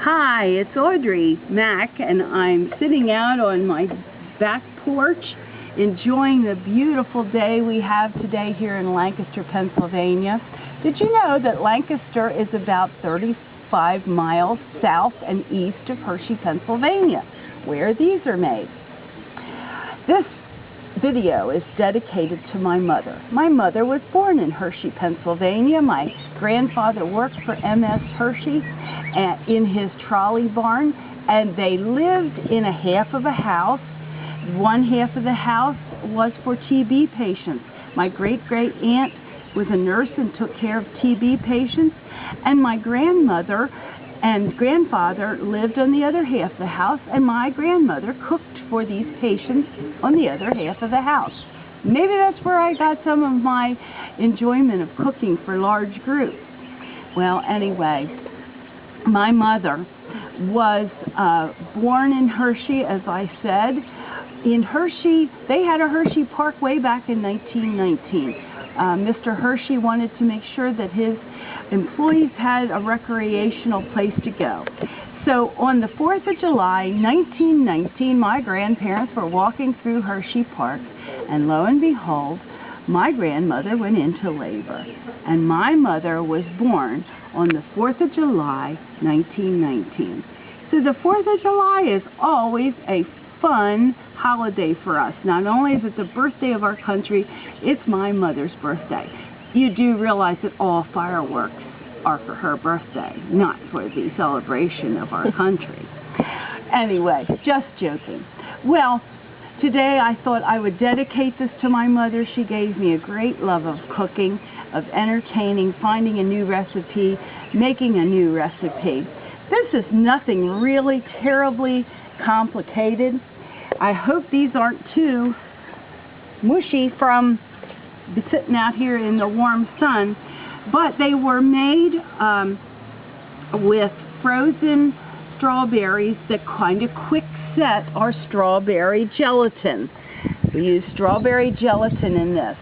Hi, it's Audrey Mack, and I'm sitting out on my back porch enjoying the beautiful day we have today here in Lancaster, Pennsylvania. Did you know that Lancaster is about 35 miles south and east of Hershey, Pennsylvania, where these are made? This video is dedicated to my mother. My mother was born in Hershey, Pennsylvania. My grandfather worked for M.S. Hershey in his trolley barn, and they lived in a half of a house. One half of the house was for TB patients. My great-great-aunt was a nurse and took care of TB patients, and my grandmother and grandfather lived on the other half of the house, and my grandmother cooked for these patients on the other half of the house. Maybe that's where I got some of my enjoyment of cooking for large groups. Well, anyway, my mother was born in Hershey, as I said. In Hershey, they had a Hershey Park way back in 1919. Mr. Hershey wanted to make sure that his employees had a recreational place to go. So on the 4th of July, 1919, my grandparents were walking through Hershey Park, and lo and behold, my grandmother went into labor. And my mother was born on the 4th of July, 1919. So the 4th of July is always a fun holiday for us. Not only is it the birthday of our country, it's my mother's birthday. You do realize that all fireworks are for her birthday, not for the celebration of our country. Anyway, just joking. Well, today I thought I would dedicate this to my mother. She gave me a great love of cooking, of entertaining, finding a new recipe, making a new recipe. This is nothing really terribly complicated. I hope these aren't too mushy from sitting out here in the warm sun, but they were made with frozen strawberries that kind of quick set our strawberry gelatin. We use strawberry gelatin in this.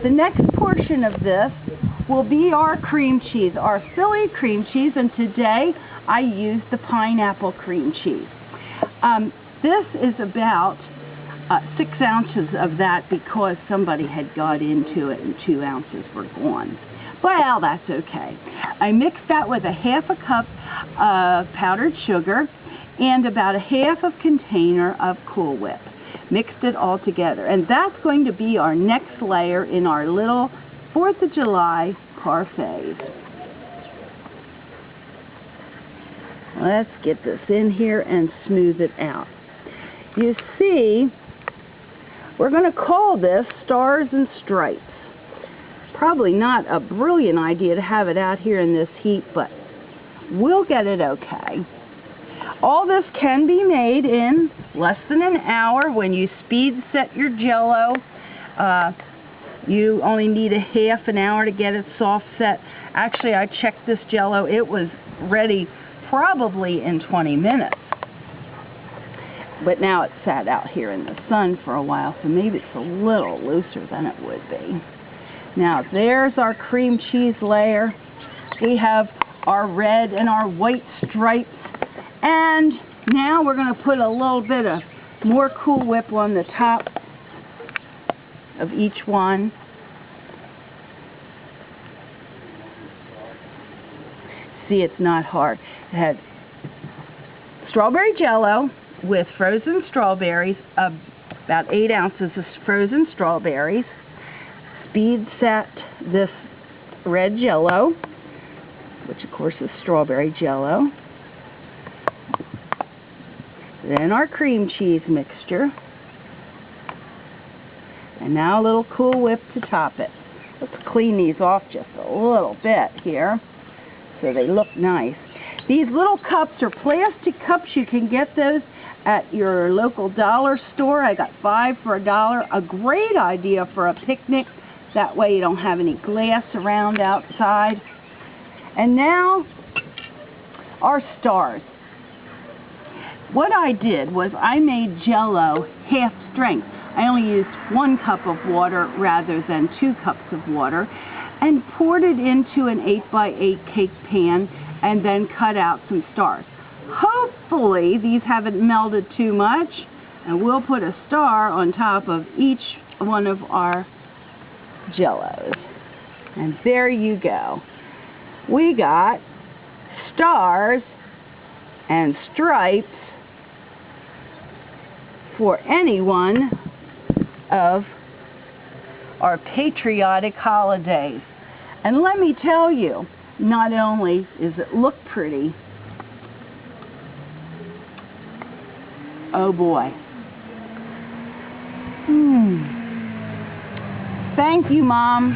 The next portion of this will be our cream cheese, our Philly cream cheese, and today I used the pineapple cream cheese. This is about 6 ounces of that because somebody had got into it and 2 ounces were gone. Well, that's okay. I mixed that with a half a cup of powdered sugar and about a half a container of Cool Whip. Mixed it all together. And that's going to be our next layer in our little 4th of July parfaits. Let's get this in here and smooth it out. You see, we're going to call this Stars and Stripes. Probably not a brilliant idea to have it out here in this heat, but we'll get it okay. All this can be made in less than an hour when you speed set your Jell-O. You only need a half an hour to get it soft set. Actually, I checked this Jell-O. It was ready probably in 20 minutes. But now it's sat out here in the sun for a while, so maybe it's a little looser than it would be. Now there's our cream cheese layer. We have our red and our white stripes. And now we're going to put a little bit of more Cool Whip on the top of each one. See, it's not hard. It had strawberry Jell-O with frozen strawberries, about 8 ounces of frozen strawberries. Speed set this red Jell-O, which of course is strawberry Jell-O. Then our cream cheese mixture. And now a little Cool Whip to top it. Let's clean these off just a little bit here so they look nice. These little cups are plastic cups. You can get those at your local dollar store. I got 5 for $1. A great idea for a picnic. That way you don't have any glass around outside. And now our stars. What I did was I made Jell-O half strength. I only used 1 cup of water rather than 2 cups of water, and poured it into an 8x8 cake pan and then cut out some stars. Hopefully these haven't melted too much, and we'll put a star on top of each one of our jellos. And there you go. We got stars and stripes for any one of our patriotic holidays. And let me tell you, not only does it look pretty, oh boy. Thank you, Mom,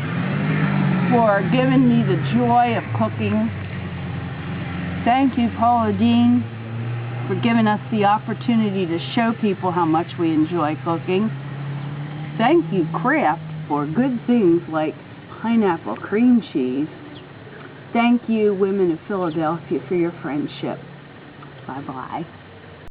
for giving me the joy of cooking. Thank you, Paula Dean, for giving us the opportunity to show people how much we enjoy cooking. Thank you, Kraft, for good things like pineapple cream cheese. Thank you, Women of Philadelphia, for your friendship. Bye-bye.